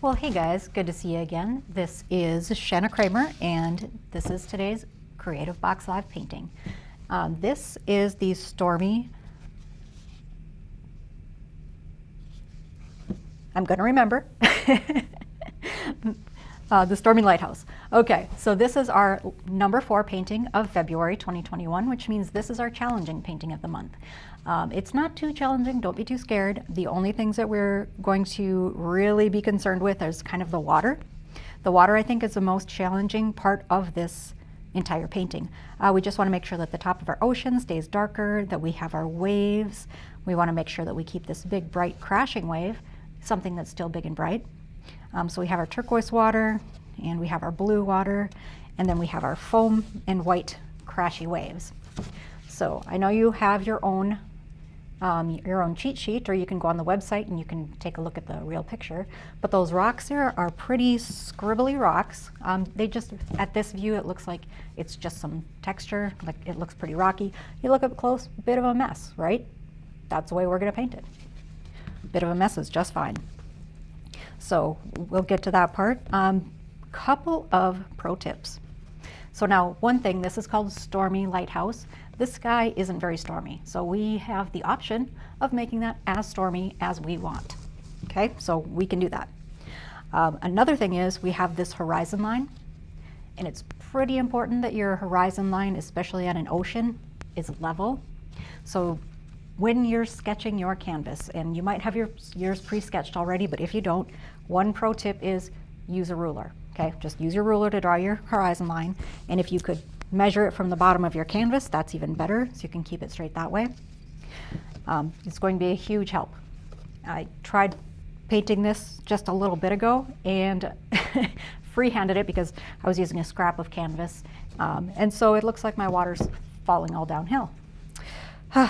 Well, hey guys, good to see you again. This is Shanna Kramer, and this is today's Creative Box Live painting. This is the Stormy, I'm going to remember, the Stormy Lighthouse. Okay, so this is our number 4 painting of February 2021, which means this is our challenging painting of the month. It's not too challenging, don't be too scared. The only things that we're going to really be concerned with is kind of the water. The water, I think, is the most challenging part of this entire painting. We just want to make sure that the top of our ocean stays darker, that we have our waves. We want to make sure that we keep this big, bright, crashing wave, something that's still big and bright. So we have our turquoise water, and we have our blue water, and then we have our foam and white crashy waves. So I know you have your own cheat sheet, or you can go on the website and you can take a look at the real picture. But those rocks there are pretty scribbly rocks. They just, at this view, it looks like it's just some texture, like it looks pretty rocky. You look up close, a bit of a mess, right? That's the way we're gonna paint it. A bit of a mess is just fine. So we'll get to that part. Couple of pro tips. So now, one thing, this is called Stormy Lighthouse. This sky isn't very stormy, so we have the option of making that as stormy as we want. Okay, so we can do that. Another thing is we have this horizon line, and it's pretty important that your horizon line, especially on an ocean, is level. So when you're sketching your canvas, and you might have yours pre-sketched already, but if you don't, one pro tip is use a ruler. Okay, just use your ruler to draw your horizon line, and if you could measure it from the bottom of your canvas, that's even better, so you can keep it straight that way. It's going to be a huge help. I tried painting this just a little bit ago and free-handed it because I was using a scrap of canvas, and so it looks like my water's falling all downhill.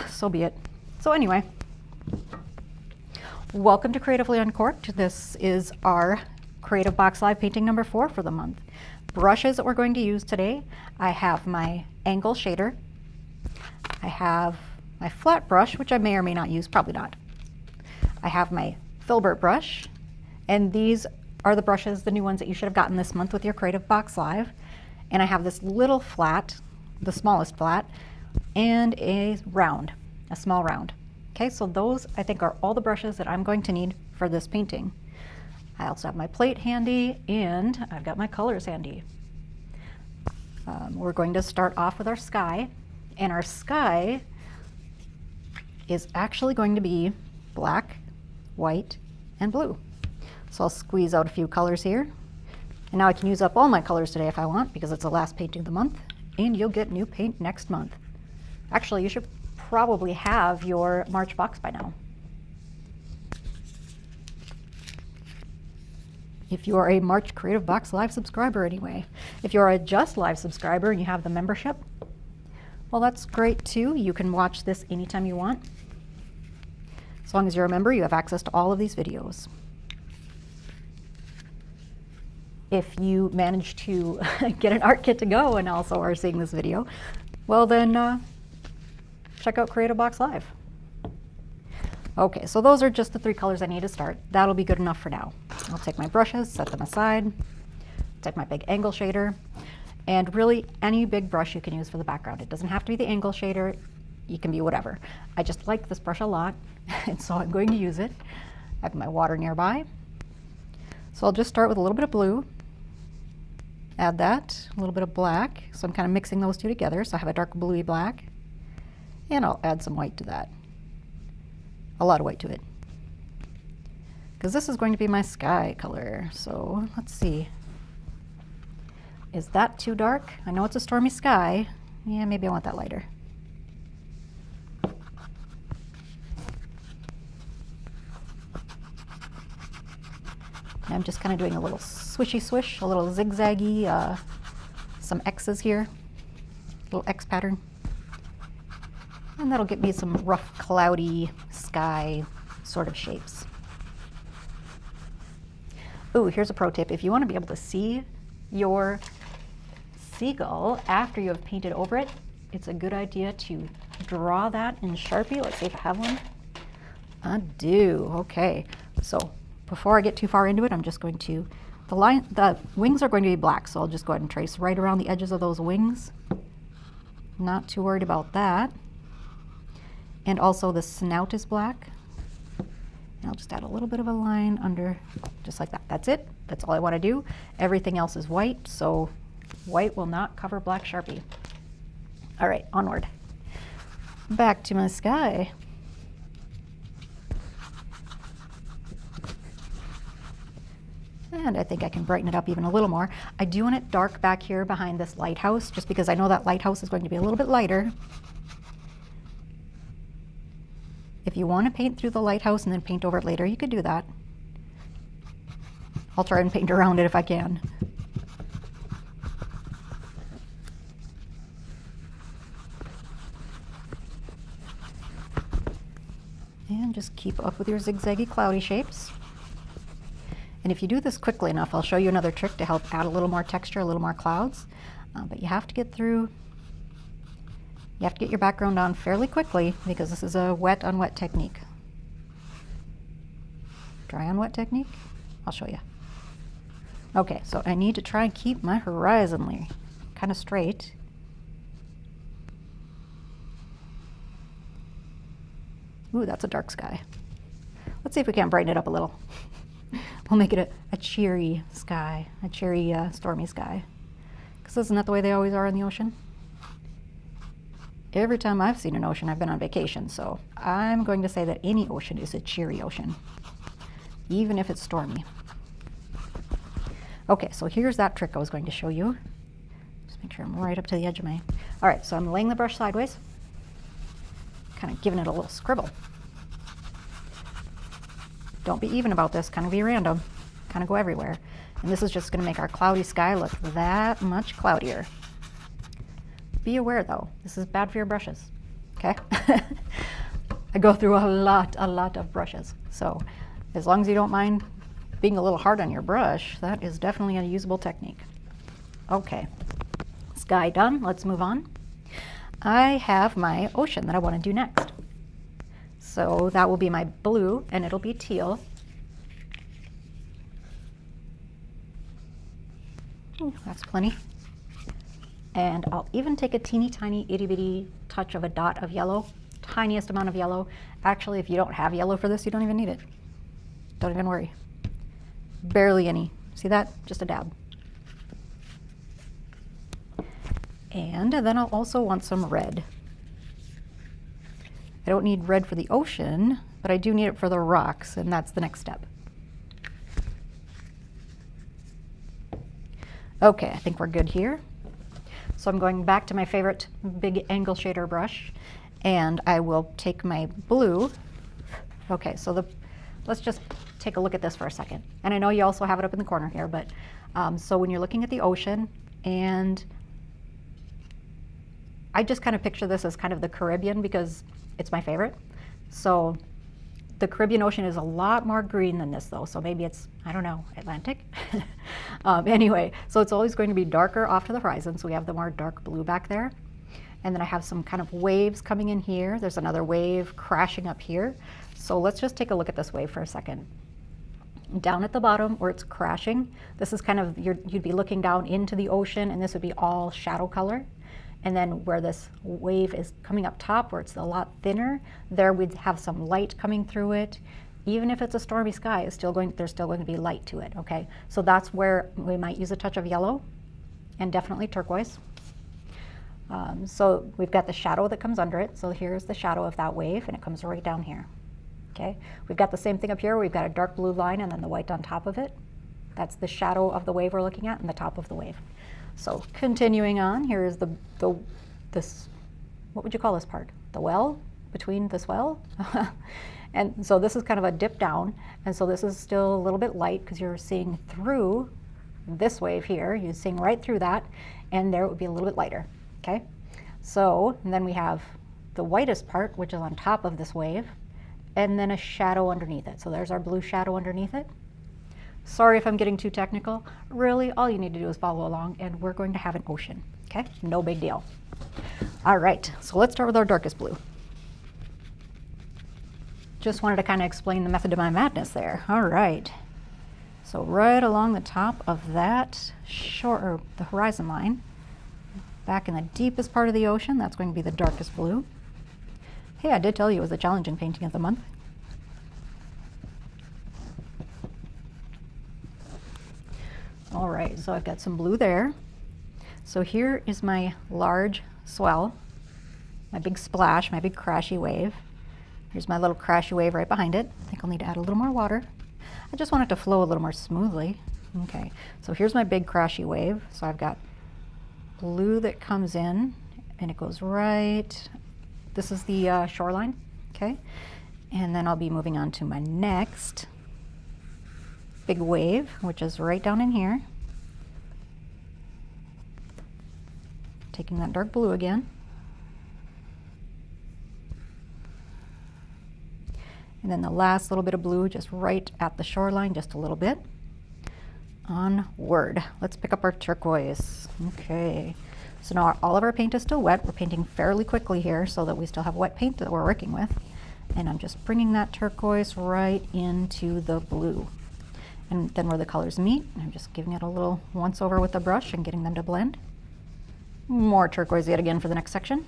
So be it. So anyway, welcome to Creatively Uncorked. This is our Creative Box Live painting number 4 for the month. Brushes that we're going to use today, I have my angle shader, I have my flat brush, which I may or may not use, probably not. I have my filbert brush, and these are the brushes, the new ones that you should have gotten this month with your Creative Box Live. And I have this little flat, the smallest flat, and a round, a small round. Okay, so those I think are all the brushes that I'm going to need for this painting. I also have my plate handy, and I've got my colors handy. We're going to start off with our sky, and our sky is actually going to be black, white, and blue. So I'll squeeze out a few colors here, and now I can use up all my colors today if I want, because it's the last painting of the month, and you'll get new paint next month. Actually, you should probably have your March box by now. If you are a March Creative Box Live subscriber anyway. If you're a Just Live subscriber and you have the membership, well, that's great too. You can watch this anytime you want. As long as you're a member, you have access to all of these videos. If you manage to get an art kit to go and also are seeing this video, well then check out Creative Box Live. Okay, so those are just the 3 colors I need to start. That'll be good enough for now. I'll take my brushes, set them aside, take my big angle shader, and really any big brush you can use for the background. It doesn't have to be the angle shader, you can be whatever. I just like this brush a lot, and so I'm going to use it. I have my water nearby. So I'll just start with a little bit of blue, add that, a little bit of black, so I'm kind of mixing those two together, so I have a dark bluey black, and I'll add some white to that. A lot of white to it, because this is going to be my sky color. So let's see, is that too dark? I know it's a stormy sky. Yeah, maybe I want that lighter. And I'm just kind of doing a little swishy swish, a little zigzaggy, some X's here, little X pattern. And that'll get me some rough, cloudy sky sort of shapes. Ooh, here's a pro tip. If you want to be able to see your seagull after you have painted over it, it's a good idea to draw that in Sharpie. Let's see if I have one. I do. Okay. So before I get too far into it, I'm just going to, the wings are going to be black, so I'll just go ahead and trace right around the edges of those wings. Not too worried about that. And also the snout is black. And I'll just add a little bit of a line under, just like that. That's it. That's all I want to do. Everything else is white, so white will not cover black Sharpie. All right, onward. Back to my sky. And I think I can brighten it up even a little more. I do want it dark back here behind this lighthouse, just because I know that lighthouse is going to be a little bit lighter. If you want to paint through the lighthouse and then paint over it later, you could do that. I'll try and paint around it if I can. And just keep up with your zigzaggy cloudy shapes. And if you do this quickly enough, I'll show you another trick to help add a little more texture, a little more clouds. But you have to get through, you have to get your background on fairly quickly because this is a wet on wet technique. Dry on wet technique? I'll show you. Okay, so I need to try and keep my horizon kind of straight. Ooh, that's a dark sky. Let's see if we can't brighten it up a little. We'll make it a cheery sky, a cheery, stormy sky. Because isn't that the way they always are in the ocean? Every time I've seen an ocean, I've been on vacation, so I'm going to say that any ocean is a cheery ocean, even if it's stormy. Okay, so here's that trick I was going to show you. Just make sure I'm right up to the edge of my... All right, so I'm laying the brush sideways, kind of giving it a little scribble. Don't be even about this, kind of be random, kind of go everywhere. And this is just going to make our cloudy sky look that much cloudier. Be aware though, this is bad for your brushes, okay? I go through a lot of brushes. So as long as you don't mind being a little hard on your brush, that is definitely a usable technique. Okay, sky done, let's move on. I have my ocean that I want to do next. So that will be my blue, and it'll be teal. Ooh, that's plenty. And I'll even take a teeny tiny itty bitty touch of a dot of yellow, tiniest amount of yellow. Actually, if you don't have yellow for this, you don't even need it. Don't even worry. Barely any. See that? Just a dab. And then I'll also want some red. I don't need red for the ocean, but I do need it for the rocks, and that's the next step. Okay, I think we're good here. So I'm going back to my favorite big angle shader brush, and I will take my blue. Okay, so let's just take a look at this for a second. And I know you also have it up in the corner here, but so when you're looking at the ocean, and I just kind of picture this as kind of the Caribbean because it's my favorite. So the Caribbean Ocean is a lot more green than this though. So maybe it's, I don't know, Atlantic. Anyway, so it's always going to be darker off to the horizon. So we have the more dark blue back there. And then I have some kind of waves coming in here. There's another wave crashing up here. So let's just take a look at this wave for a second. Down at the bottom where it's crashing, this is kind of, you'd be looking down into the ocean and this would be all shadow color. And then where this wave is coming up top, where it's a lot thinner, there we'd have some light coming through it. Even if it's a stormy sky, there's still going to be light to it, okay? So that's where we might use a touch of yellow and definitely turquoise. So we've got the shadow that comes under it. So here's the shadow of that wave and it comes right down here, okay? We've got the same thing up here. We've got a dark blue line and then the white on top of it. That's the shadow of the wave we're looking at and the top of the wave. So continuing on, here is this, what would you call this part? The well between the swell? And so this is kind of a dip down. And so this is still a little bit light because you're seeing through this wave here. You're seeing right through that. And there it would be a little bit lighter, okay? So, and then we have the whitest part, which is on top of this wave, and then a shadow underneath it. So there's our blue shadow underneath it. Sorry if I'm getting too technical. Really, all you need to do is follow along and we're going to have an ocean, okay? No big deal. All right, so let's start with our darkest blue. Just wanted to kind of explain the method to my madness there. All right. So right along the top of that or the horizon line, back in the deepest part of the ocean, that's going to be the darkest blue. Hey, I did tell you it was the challenging painting of the month. All right, so I've got some blue there. So here is my large swell, my big splash, my big crashy wave. Here's my little crashy wave right behind it. I think I'll need to add a little more water. I just want it to flow a little more smoothly. Okay, so here's my big crashy wave. So I've got blue that comes in and it goes right, this is the shoreline, okay? And then I'll be moving on to my next big wave, which is right down in here. Taking that dark blue again. And then the last little bit of blue just right at the shoreline, just a little bit. Onward. Let's pick up our turquoise. Okay. So now all of our paint is still wet. We're painting fairly quickly here so that we still have wet paint that we're working with. And I'm just bringing that turquoise right into the blue. And then where the colors meet, I'm just giving it a little once over with the brush and getting them to blend. More turquoise yet again for the next section.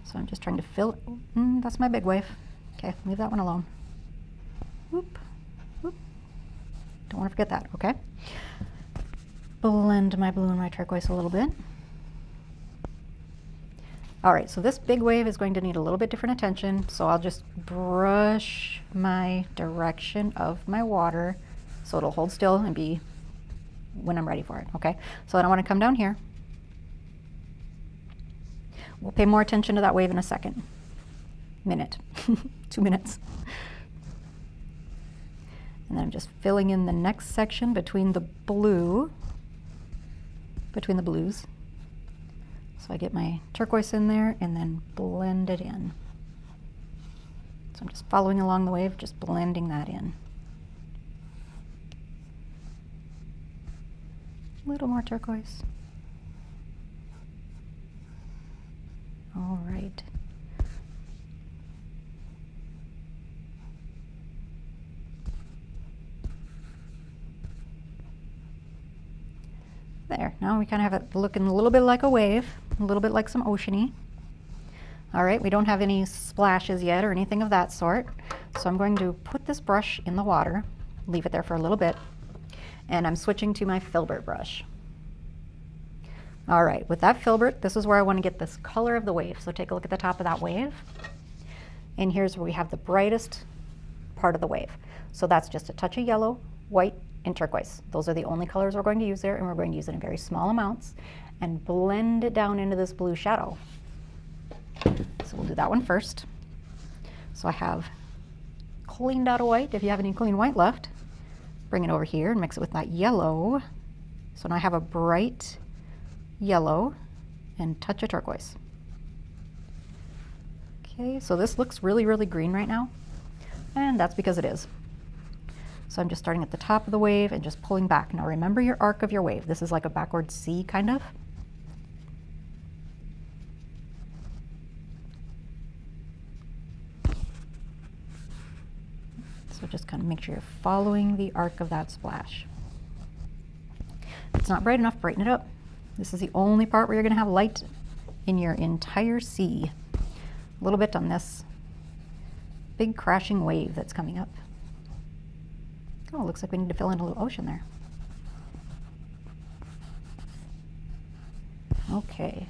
So I'm just trying to fill, that's my big wave. Okay, leave that one alone. Whoop, whoop. Don't want to forget that, okay? Blend my blue and my turquoise a little bit. All right, so this big wave is going to need a little bit different attention, so I'll just brush my direction of my water so it'll hold still and be when I'm ready for it, okay? So then I want to come down here. We'll pay more attention to that wave in a second. Minute, 2 minutes. And then I'm just filling in the next section between the blues. So I get my turquoise in there and then blend it in. So I'm just following along the wave, just blending that in. A little more turquoise. All right. There, now we kind of have it looking a little bit like a wave, a little bit like some oceany. All right, we don't have any splashes yet or anything of that sort. So I'm going to put this brush in the water, leave it there for a little bit, and I'm switching to my filbert brush. All right, with that filbert, this is where I want to get this color of the wave. So take a look at the top of that wave. And here's where we have the brightest part of the wave. So that's just a touch of yellow, white, and turquoise. Those are the only colors we're going to use there, and we're going to use it in very small amounts and blend it down into this blue shadow. So we'll do that one first. So I have cleaned out a white. If you have any clean white left, bring it over here and mix it with that yellow. So now I have a bright yellow and touch of turquoise. Okay, so this looks really, really green right now, and that's because it is. So I'm just starting at the top of the wave and just pulling back. Now remember your arc of your wave. This is like a backward C kind of. So just kind of make sure you're following the arc of that splash. If it's not bright enough, brighten it up. This is the only part where you're going to have light in your entire sea. A little bit on this big crashing wave that's coming up. Oh, looks like we need to fill in a little ocean there. Okay,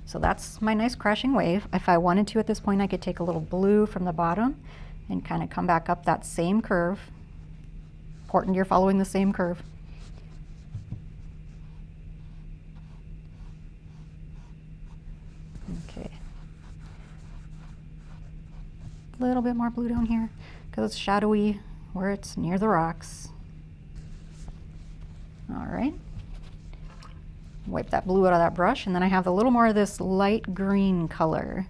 so that's my nice crashing wave. If I wanted to at this point, I could take a little blue from the bottom and kind of come back up that same curve. Important you're following the same curve. Okay. A little bit more blue down here because it's shadowy where it's near the rocks. All right. Wipe that blue out of that brush, and then I have a little more of this light green color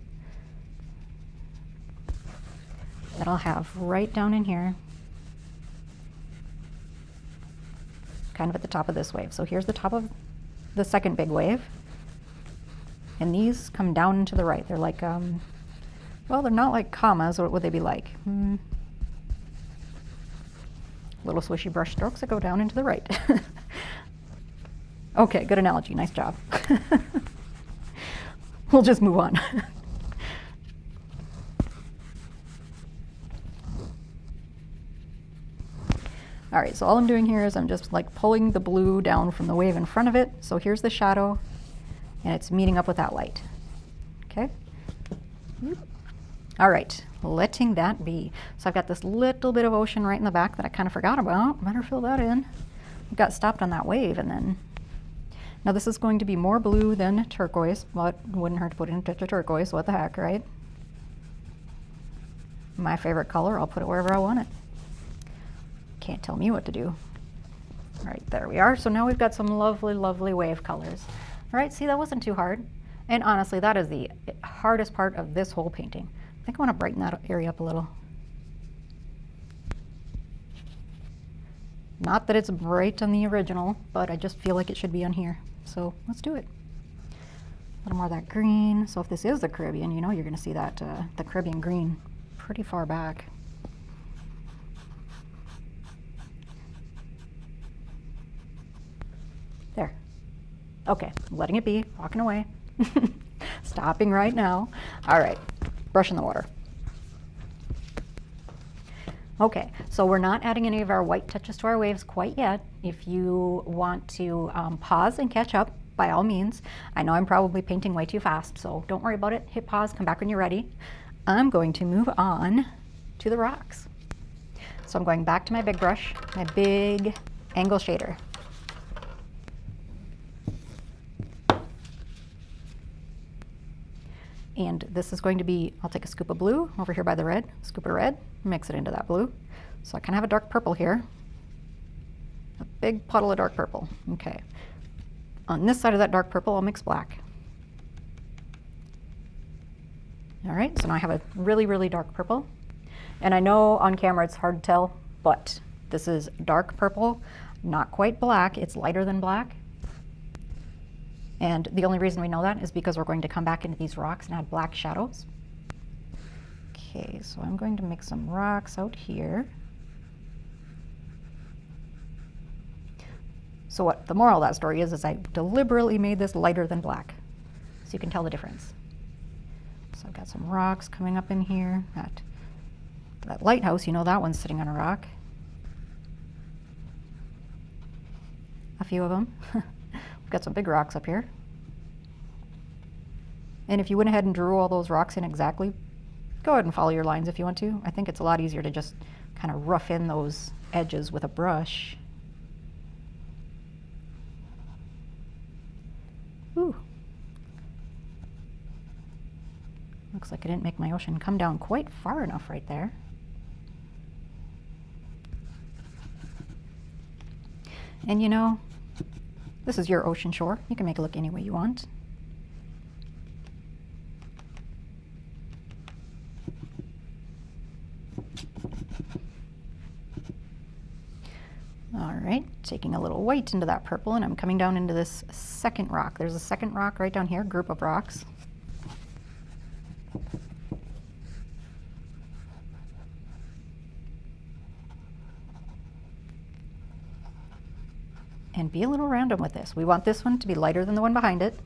that I'll have right down in here, kind of at the top of this wave. So here's the top of the second big wave, And these come down and to the right. They're like, well, they're not like commas. What would they be like? Little swishy brush strokes that go down and to the right. Okay, good analogy. Nice job. We'll just move on. All right, so all I'm doing here is I'm just like pulling the blue down from the wave in front of it. So here's the shadow, and it's meeting up with that light. Okay. All right, letting that be. So I've got this little bit of ocean right in the back that I kind of forgot about. Better fill that in. Got stopped on that wave, and then, now this is going to be more blue than turquoise, but wouldn't hurt to put in a touch of turquoise. What the heck, right? My favorite color, I'll put it wherever I want it. Can't tell me what to do. All right, there we are. So now we've got some lovely, lovely wave colors. All right, see, that wasn't too hard. And honestly, that is the hardest part of this whole painting. I think I want to brighten that area up a little. Not that it's bright on the original, but I just feel like it should be on here. So let's do it. A little more of that green. So if this is the Caribbean, you know you're going to see that the Caribbean green pretty far back. There. Okay, letting it be, walking away. Stopping right now. All right, brushing the water. Okay, so we're not adding any of our white touches to our waves quite yet. If you want to pause and catch up, by all means. I know I'm probably painting way too fast, so don't worry about it. Hit pause, come back when you're ready. I'm going to move on to the rocks. So I'm going back to my big brush, my big angle shader. And this is going to be, I'll take a scoop of blue over here by the red, scoop of red, mix it into that blue. So I kind of have a dark purple here. A big puddle of dark purple. Okay. On this side of that dark purple, I'll mix black. All right, so now I have a really, really dark purple. And I know on camera it's hard to tell, but this is dark purple, not quite black. It's lighter than black. And the only reason we know that is because we're going to come back into these rocks and add black shadows. Okay, so I'm going to mix some rocks out here. So what the moral of that story is I deliberately made this lighter than black, so you can tell the difference. So I've got some rocks coming up in here. That lighthouse, you know that one's sitting on a rock. A few of them. Got some big rocks up here. And if you went ahead and drew all those rocks in exactly, go ahead and follow your lines if you want to. I think it's a lot easier to just kind of rough in those edges with a brush. Ooh. Looks like I didn't make my ocean come down quite far enough right there. And you know, this is your ocean shore. You can make it look any way you want. All right, taking a little white into that purple, and I'm coming down into this second rock. There's a second rock right down here, group of rocks. And be a little random with this. We want this one to be lighter than the one behind it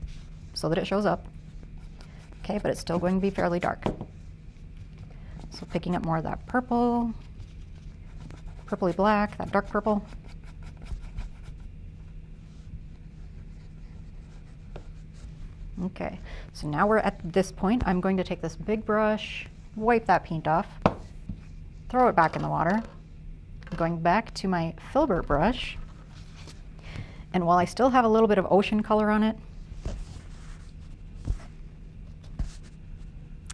so that it shows up. Okay, but it's still going to be fairly dark. So picking up more of that purple, purpley black, that dark purple. Okay, so now we're at this point. I'm going to take this big brush, wipe that paint off, throw it back in the water. I'm going back to my filbert brush. And while I still have a little bit of ocean color on it,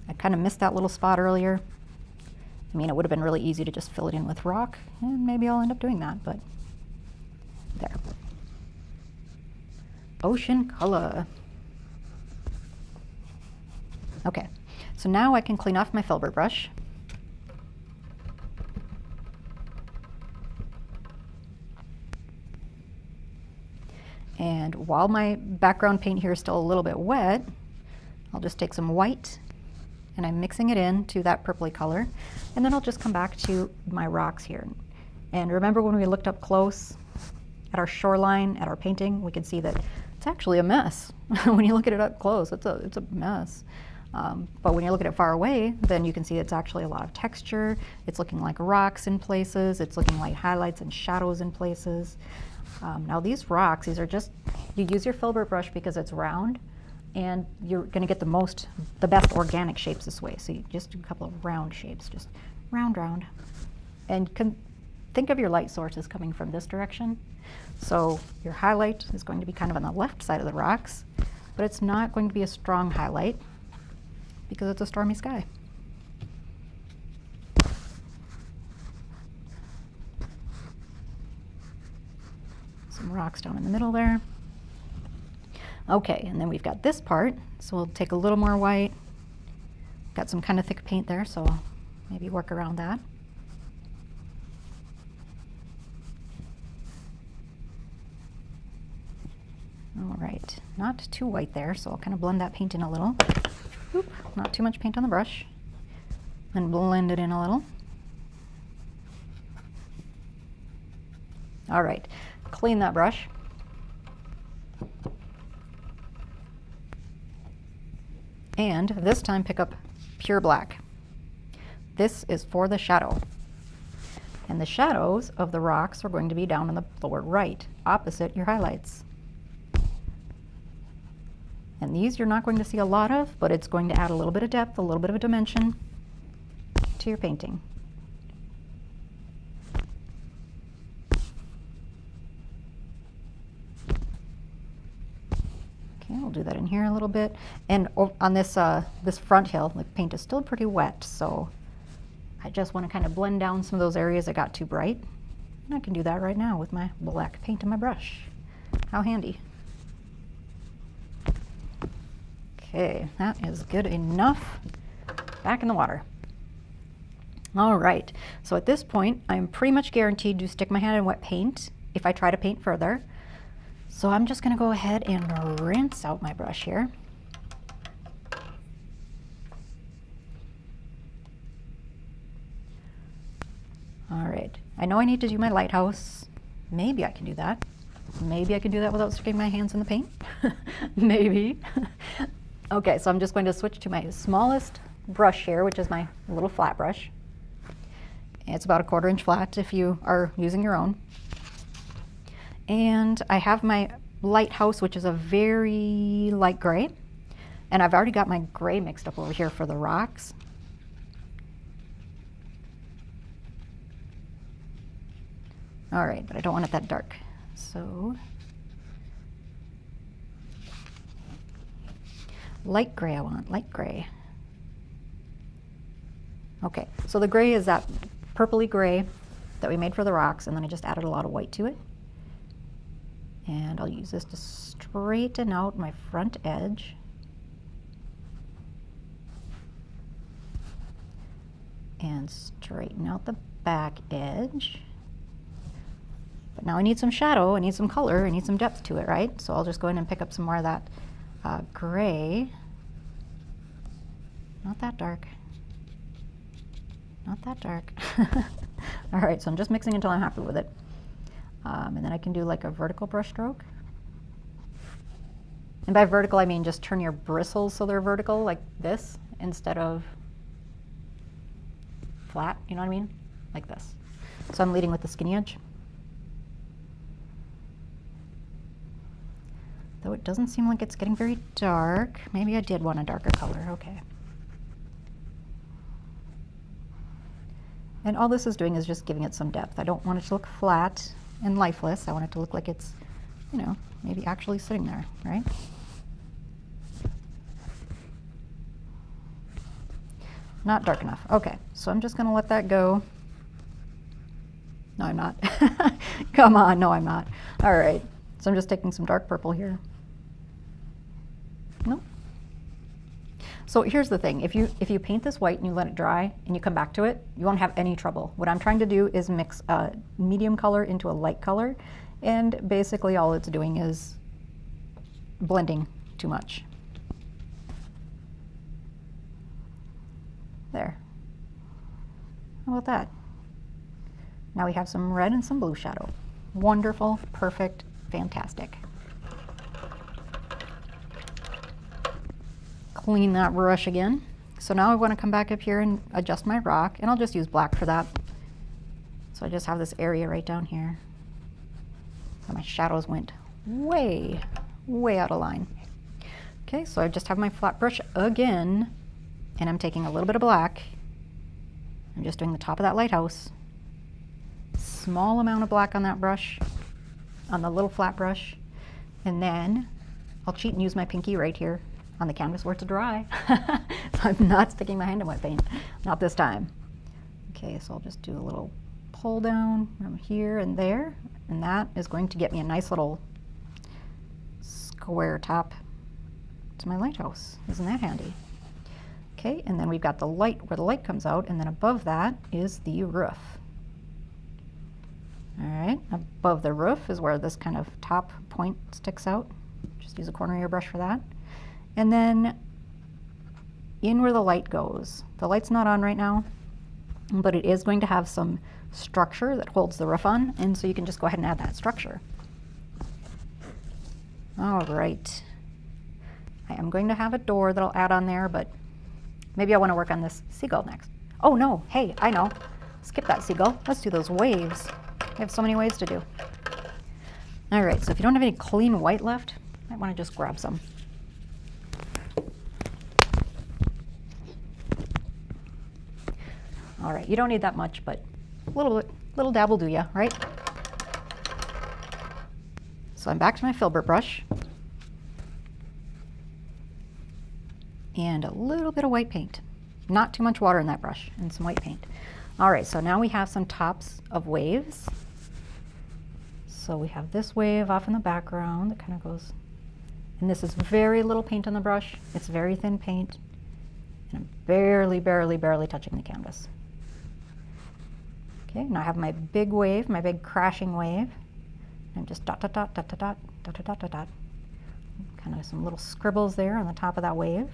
I kind of missed that little spot earlier. I mean, it would have been really easy to just fill it in with rock, and maybe I'll end up doing that, but there. Ocean color. Okay, so now I can clean off my filbert brush. And while my background paint here is still a little bit wet, I'll just take some white and I'm mixing it into that purpley color. And then I'll just come back to my rocks here. And remember when we looked up close at our shoreline, at our painting, we could see that it's actually a mess. When you look at it up close, it's a mess. But when you look at it far away, then you can see it's actually a lot of texture. It's looking like rocks in places. It's looking like highlights and shadows in places. Now these rocks, these are just, you use your filbert brush because it's round, and you're going to get the best organic shapes this way. So you just do a couple of round shapes, just round, round. And think of your light sources coming from this direction. So your highlight is going to be kind of on the left side of the rocks, but it's not going to be a strong highlight because it's a stormy sky. Some rocks down in the middle there. Okay, and then we've got this part, so we'll take a little more white. Got some kind of thick paint there, so maybe work around that. All right, not too white there, so I'll kind of blend that paint in a little. Oop, not too much paint on the brush. And blend it in a little. All right, clean that brush. And this time pick up pure black. This is for the shadow. And the shadows of the rocks are going to be down in the lower right, opposite your highlights. And these you're not going to see a lot of, but it's going to add a little bit of depth, a little bit of a dimension to your painting. Okay, we'll do that in here a little bit. And on this, this front hill, the paint is still pretty wet, so I just want to kind of blend down some of those areas that got too bright. And I can do that right now with my black paint in my brush. How handy. Okay, that is good enough. Back in the water. All right, so at this point, I'm pretty much guaranteed to stick my hand in wet paint if I try to paint further. So I'm just gonna go ahead and rinse out my brush here. All right, I know I need to do my lighthouse. Maybe I can do that. Maybe I can do that without sticking my hands in the paint. Maybe. Okay, so I'm just going to switch to my smallest brush here, which is my little flat brush. It's about a 1/4 inch flat if you are using your own. And I have my lighthouse, which is a very light gray. And I've already got my gray mixed up over here for the rocks. All right, but I don't want it that dark. So light gray I want, light gray. Okay, so the gray is that purpley gray that we made for the rocks, and then I just added a lot of white to it. And I'll use this to straighten out my front edge. And straighten out the back edge. But now I need some shadow, I need some color, I need some depth to it, right? So I'll just go in and pick up some more of that gray. Not that dark. Not that dark. All right, so I'm just mixing until I'm happy with it. And then I can do like a vertical brush stroke. And by vertical, I mean just turn your bristles so they're vertical like this instead of flat, you know what I mean? Like this. So I'm leading with the skinny edge. Though it doesn't seem like it's getting very dark. Maybe I did want a darker color, okay. And all this is doing is just giving it some depth. I don't want it to look flat and lifeless. I want it to look like it's, you know, maybe actually sitting there, right? Not dark enough. Okay, so I'm just gonna let that go. No, I'm not. Come on, no, I'm not. All right, so I'm just taking some dark purple here. Nope. So here's the thing, if you paint this white and you let it dry and you come back to it, you won't have any trouble. What I'm trying to do is mix a medium color into a light color, and basically all it's doing is blending too much. How about that? Now we have some red and some blue shadow. Wonderful, perfect, fantastic. Clean that brush again. So now I want to come back up here and adjust my rock, and I'll just use black for that. So I just have this area right down here. So my shadows went way, way out of line. Okay, so I just have my flat brush again, and I'm taking a little bit of black. I'm just doing the top of that lighthouse. Small amount of black on that brush, on the little flat brush, and then I'll cheat and use my pinky right here on the canvas where it's dry. So I'm not sticking my hand in wet paint, not this time. Okay, so I'll just do a little pull down from here and there, and that is going to get me a nice little square top to my lighthouse. Isn't that handy? Okay, and then we've got the light where the light comes out, and then above that is the roof. All right, above the roof is where this kind of top point sticks out. Just use a corner of your brush for that. And then in where the light goes. The light's not on right now, but it is going to have some structure that holds the roof on, and so you can just go ahead and add that structure. All right. I am going to have a door that I'll add on there, but maybe I want to work on this seagull next. Oh no, hey, I know. Skip that seagull. Let's do those waves. I have so many waves to do. All right, so if you don't have any clean white left, you might want to just grab some. All right, you don't need that much, but a little dab will do ya, right? So I'm back to my filbert brush. And a little bit of white paint. Not too much water in that brush, and some white paint. All right, so now we have some tops of waves. So we have this wave off in the background that kind of goes, and this is very little paint on the brush. It's very thin paint, and I'm barely, barely, barely touching the canvas. Okay, now I have my big wave, my big crashing wave. I'm just dot, dot, dot, dot, dot, dot, dot, dot, dot, dot. Kind of some little scribbles there on the top of that wave.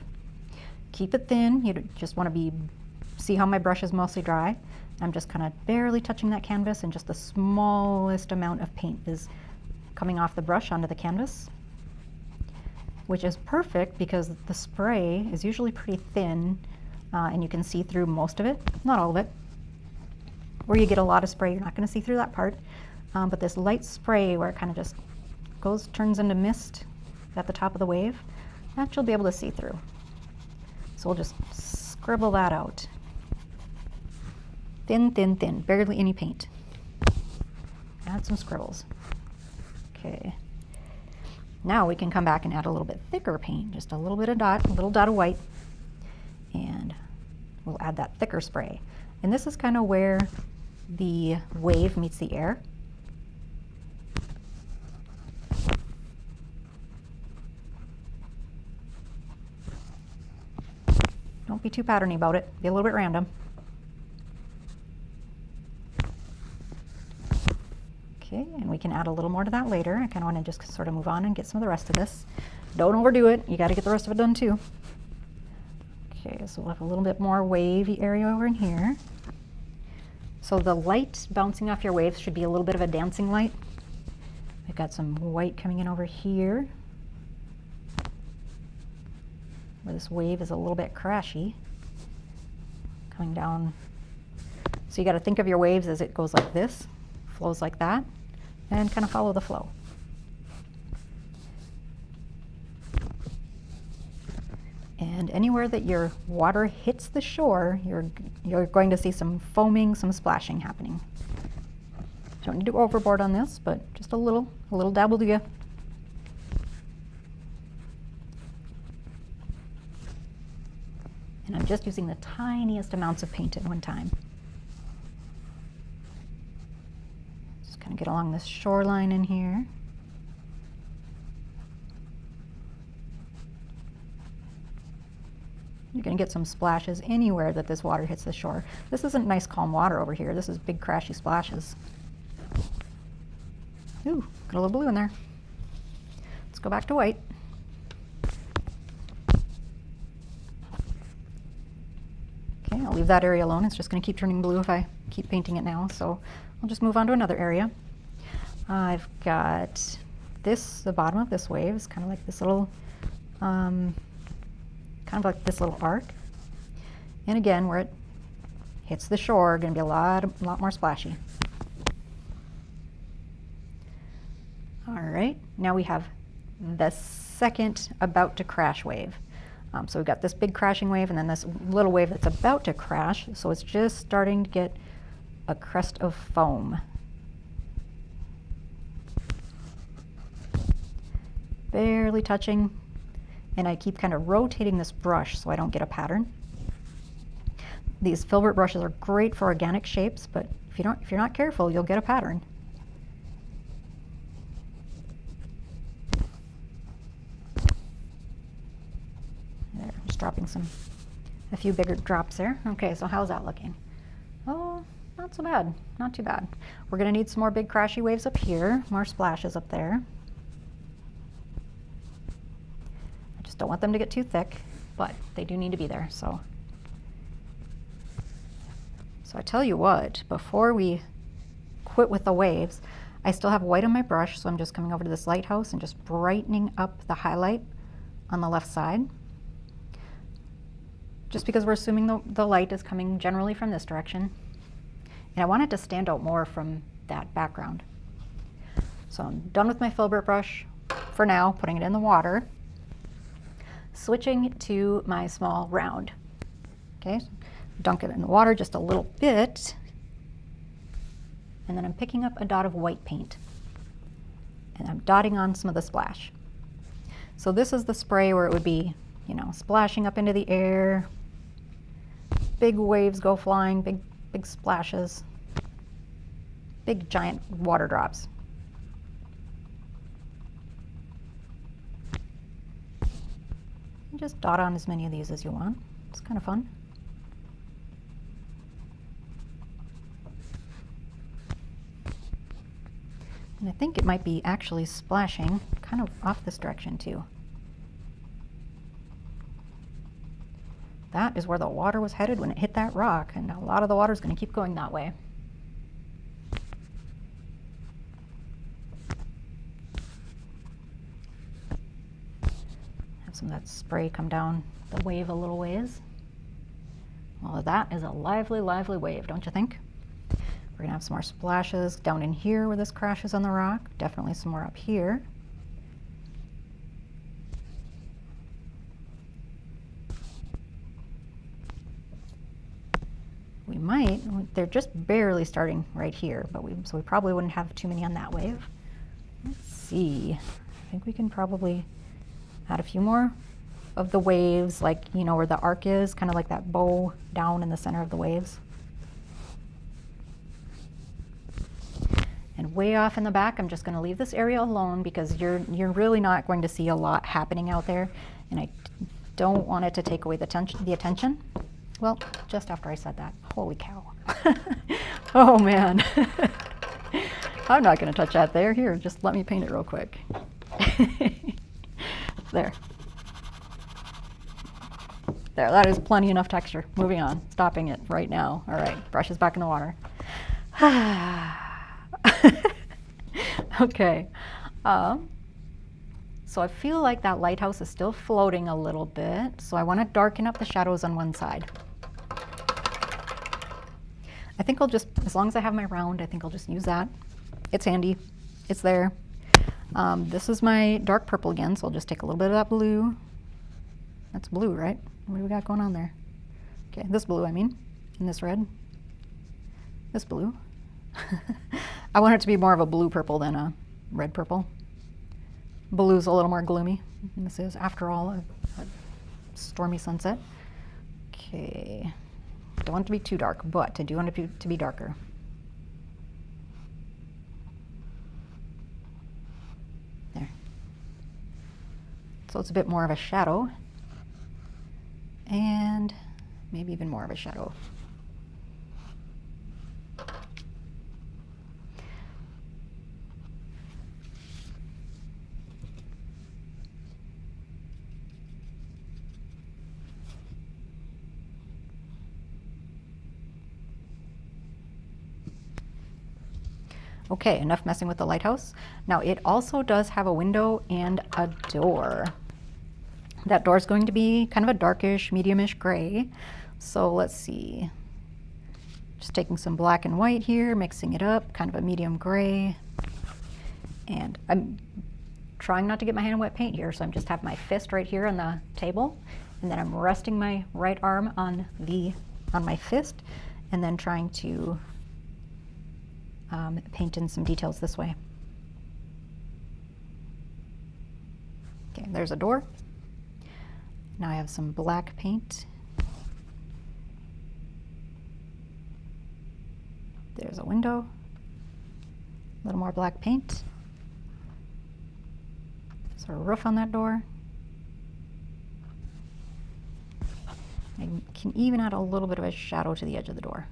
Keep it thin. You just want to see how my brush is mostly dry. I'm just kind of barely touching that canvas, and just the smallest amount of paint is coming off the brush onto the canvas, which is perfect because the spray is usually pretty thin, and you can see through most of it, not all of it. Where you get a lot of spray, you're not going to see through that part, but this light spray where it kind of just turns into mist at the top of the wave, that you'll be able to see through. So we'll just scribble that out. Thin, thin, thin, barely any paint. Add some scribbles. Okay. Now we can come back and add a little bit thicker paint, just a little bit of dot, a little dot of white, and we'll add that thicker spray. And this is kind of where the wave meets the air. Don't be too patterny about it. Be a little bit random. Okay, and we can add a little more to that later. I kind of want to just sort of move on and get some of the rest of this. Don't overdo it. You got to get the rest of it done too. Okay, so we'll have a little bit more wavy area over in here. So the light bouncing off your waves should be a little bit of a dancing light. We've got some white coming in over here, where this wave is a little bit crashy, coming down. So you got to think of your waves as it goes like this, flows like that, and kind of follow the flow. And anywhere that your water hits the shore, you're going to see some foaming, some splashing happening. You don't need to go overboard on this, but just a little dab will do ya. And I'm just using the tiniest amounts of paint at one time. Just kind of get along this shoreline in here. You're going to get some splashes anywhere that this water hits the shore. This isn't nice calm water over here. This is big crashy splashes. Ooh, got a little blue in there. Let's go back to white. Okay, I'll leave that area alone. It's just going to keep turning blue if I keep painting it now. So I'll just move on to another area. I've got this, the bottom of this wave is kind of like this little, kind of like this little arc. And again, where it hits the shore, going to be a lot more splashy. All right, now we have the second about to crash wave. So we've got this big crashing wave and then this little wave that's about to crash. So it's just starting to get a crest of foam. Barely touching, and I keep kind of rotating this brush so I don't get a pattern. These filbert brushes are great for organic shapes, but if you're not careful, you'll get a pattern. There, just dropping a few bigger drops there. Okay, so how's that looking? Oh, not so bad, not too bad. We're gonna need some more big crashy waves up here, more splashes up there. I just don't want them to get too thick, but they do need to be there, so. So I tell you what, before we quit with the waves, I still have white on my brush, so I'm just coming over to this lighthouse and just brightening up the highlight on the left side. Just because we're assuming the light is coming generally from this direction. And I want it to stand out more from that background. So I'm done with my filbert brush for now, putting it in the water. Switching to my small round. Okay, dunk it in the water just a little bit. And then I'm picking up a dot of white paint. And I'm dotting on some of the splash. So this is the spray where it would be, you know, splashing up into the air. Big waves go flying, big splashes. Big giant water drops. And just dot on as many of these as you want. It's kind of fun. And I think it might be actually splashing kind of off this direction too. That is where the water was headed when it hit that rock, and a lot of the water is going to keep going that way. Have some of that spray come down the wave a little ways. Well, that is a lively, lively wave, don't you think? We're going to have some more splashes down in here where this crashes on the rock. Definitely some more up here. We might, they're just barely starting right here, but so we probably wouldn't have too many on that wave. Let's see, I think we can probably add a few more of the waves, like, you know, where the arc is, kind of like that bow down in the center of the waves. And way off in the back, I'm just going to leave this area alone because you're really not going to see a lot happening out there, and I don't want it to take away the attention. Well, just after I said that, holy cow. Oh man. I'm not going to touch that there. Here, just let me paint it real quick. There. There, that is plenty enough texture. Moving on, stopping it right now. All right, brush is back in the water. Okay. So I feel like that lighthouse is still floating a little bit, so I want to darken up the shadows on one side. I think I'll just, as long as I have my round, I think I'll just use that. It's handy. It's there. This is my dark purple again, so I'll just take a little bit of that blue. That's blue, right? What do we got going on there? Okay, this blue, I mean, and this red. This blue. I want it to be more of a blue purple than a red purple. Blue's a little more gloomy, and this is, after all, a stormy sunset. Okay. Don't want it to be too dark, but I do want it to be darker. There. So it's a bit more of a shadow, and maybe even more of a shadow. Okay, enough messing with the lighthouse. Now it also does have a window and a door. That door is going to be kind of a darkish, medium-ish gray. So let's see. Just taking some black and white here, mixing it up, kind of a medium gray. And I'm trying not to get my hand in wet paint here, so I'm just have my fist right here on the table, and then I'm resting my right arm on my fist, and then trying to paint in some details this way. Okay, there's a door. Now I have some black paint. There's a window. A little more black paint. There's a roof on that door. I can even add a little bit of a shadow to the edge of the door.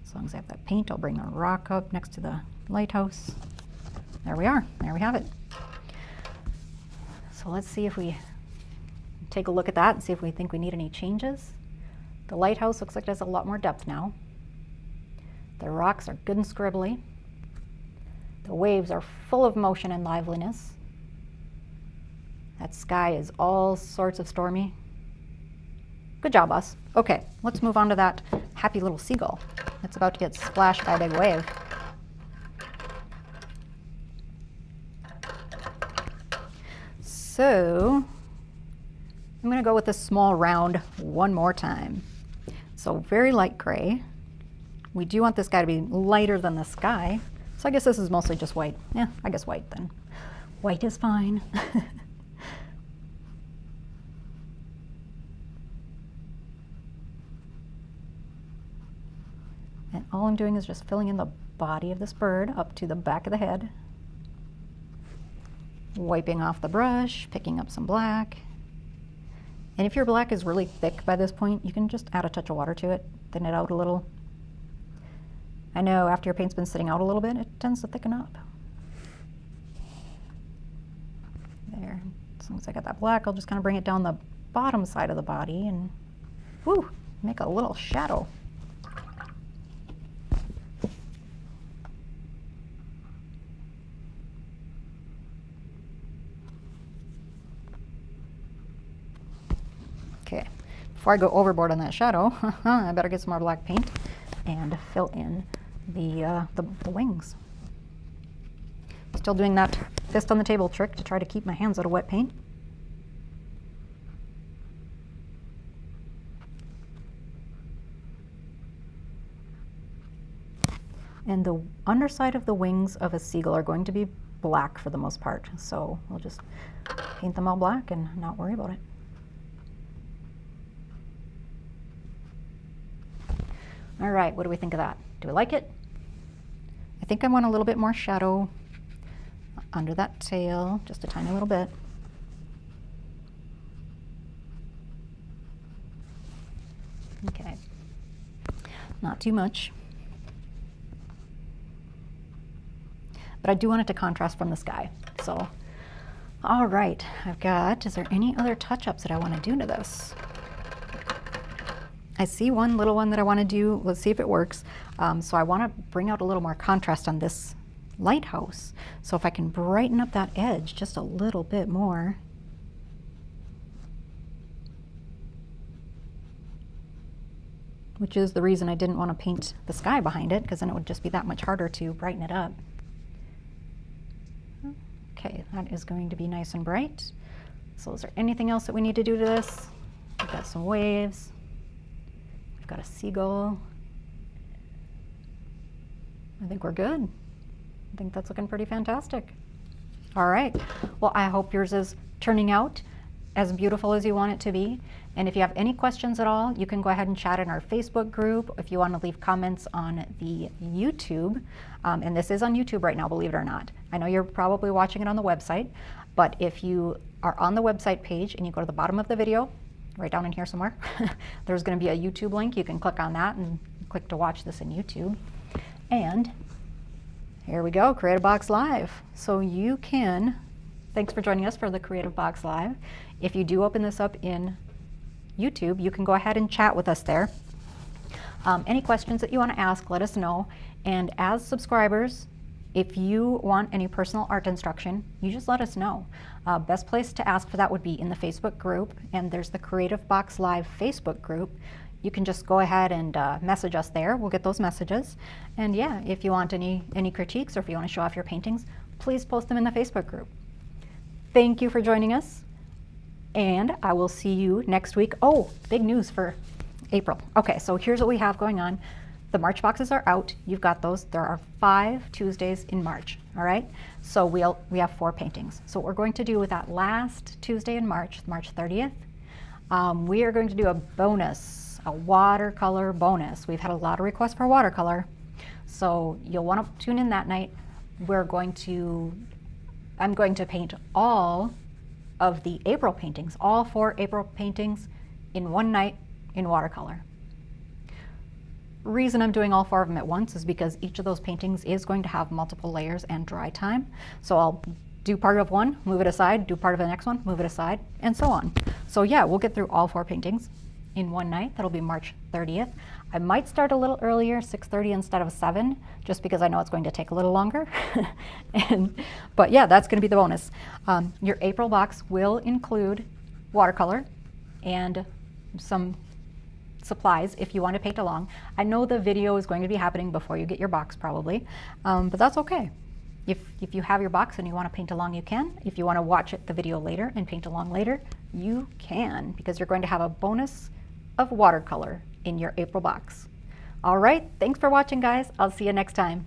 As long as I have that paint, I'll bring the rock up next to the lighthouse. There we are. There we have it. So let's see if we take a look at that and see if we think we need any changes. The lighthouse looks like it has a lot more depth now. The rocks are good and scribbly. The waves are full of motion and liveliness. That sky is all sorts of stormy. Good job, us. Okay, let's move on to that happy little seagull that's about to get splashed by a big wave. So I'm going to go with this small round one more time. So very light gray. We do want this guy to be lighter than the sky. So I guess this is mostly just white. Yeah, I guess white then. White is fine. And all I'm doing is just filling in the body of this bird up to the back of the head. Wiping off the brush, picking up some black. And if your black is really thick by this point, you can just add a touch of water to it, thin it out a little. I know after your paint's been sitting out a little bit, it tends to thicken up. There, as long as I got that black, I'll just kind of bring it down the bottom side of the body and whoo, make a little shadow. Okay, before I go overboard on that shadow, I better get some more black paint and fill in the wings. Still doing that fist on the table trick to try to keep my hands out of wet paint. And the underside of the wings of a seagull are going to be black for the most part, so we'll just paint them all black and not worry about it. All right, what do we think of that? Do we like it? I think I want a little bit more shadow under that tail, just a tiny little bit. Okay, not too much. But I do want it to contrast from the sky. So, all right, is there any other touch-ups that I want to do to this? I see one little one that I want to do. Let's see if it works. So I want to bring out a little more contrast on this lighthouse. So if I can brighten up that edge just a little bit more. Which is the reason I didn't want to paint the sky behind it, because then it would just be that much harder to brighten it up. Okay, that is going to be nice and bright. So is there anything else that we need to do to this? We've got some waves. Got a seagull. I think we're good. I think that's looking pretty fantastic. All right. Well, I hope yours is turning out as beautiful as you want it to be. And if you have any questions at all, you can go ahead and chat in our Facebook group. If you want to leave comments on the YouTube, and this is on YouTube right now, believe it or not. I know you're probably watching it on the website, but if you are on the website page and you go to the bottom of the video, right down in here somewhere, there's going to be a YouTube link. You can click on that and click to watch this in YouTube. And here we go, Creative Box Live. So you can, thanks for joining us for the Creative Box Live. If you do open this up in YouTube, you can go ahead and chat with us there. Any questions that you want to ask, let us know. And as subscribers, if you want any personal art instruction, you just let us know. Best place to ask for that would be in the Facebook group, and there's the CreativeBoxLIVE Facebook group. You can just go ahead and message us there. We'll get those messages. And yeah, if you want any critiques or if you want to show off your paintings, please post them in the Facebook group. Thank you for joining us, and I will see you next week. Oh, big news for April. Okay, so here's what we have going on. The March boxes are out. You've got those. There are 5 Tuesdays in March, all right? So we have 4 paintings. So what we're going to do with that last Tuesday in March, March 30th, we are going to do a bonus, a watercolor bonus. We've had a lot of requests for watercolor, so you'll want to tune in that night. I'm going to paint all of the April paintings, all 4 April paintings in one night in watercolor. Reason I'm doing all 4 of them at once is because each of those paintings is going to have multiple layers and dry time. So I'll do part of one, move it aside, do part of the next one, move it aside, and so on. So yeah, we'll get through all 4 paintings in one night. That'll be March 30th. I might start a little earlier, 6:30 instead of 7, just because I know it's going to take a little longer. But yeah, that's going to be the bonus. Your April box will include watercolor and some supplies if you want to paint along. I know the video is going to be happening before you get your box probably, but that's okay. If you have your box and you want to paint along, you can. If you want to watch the video later and paint along later, you can, because you're going to have a bonus of watercolor in your April box. All right, thanks for watching, guys. I'll see you next time.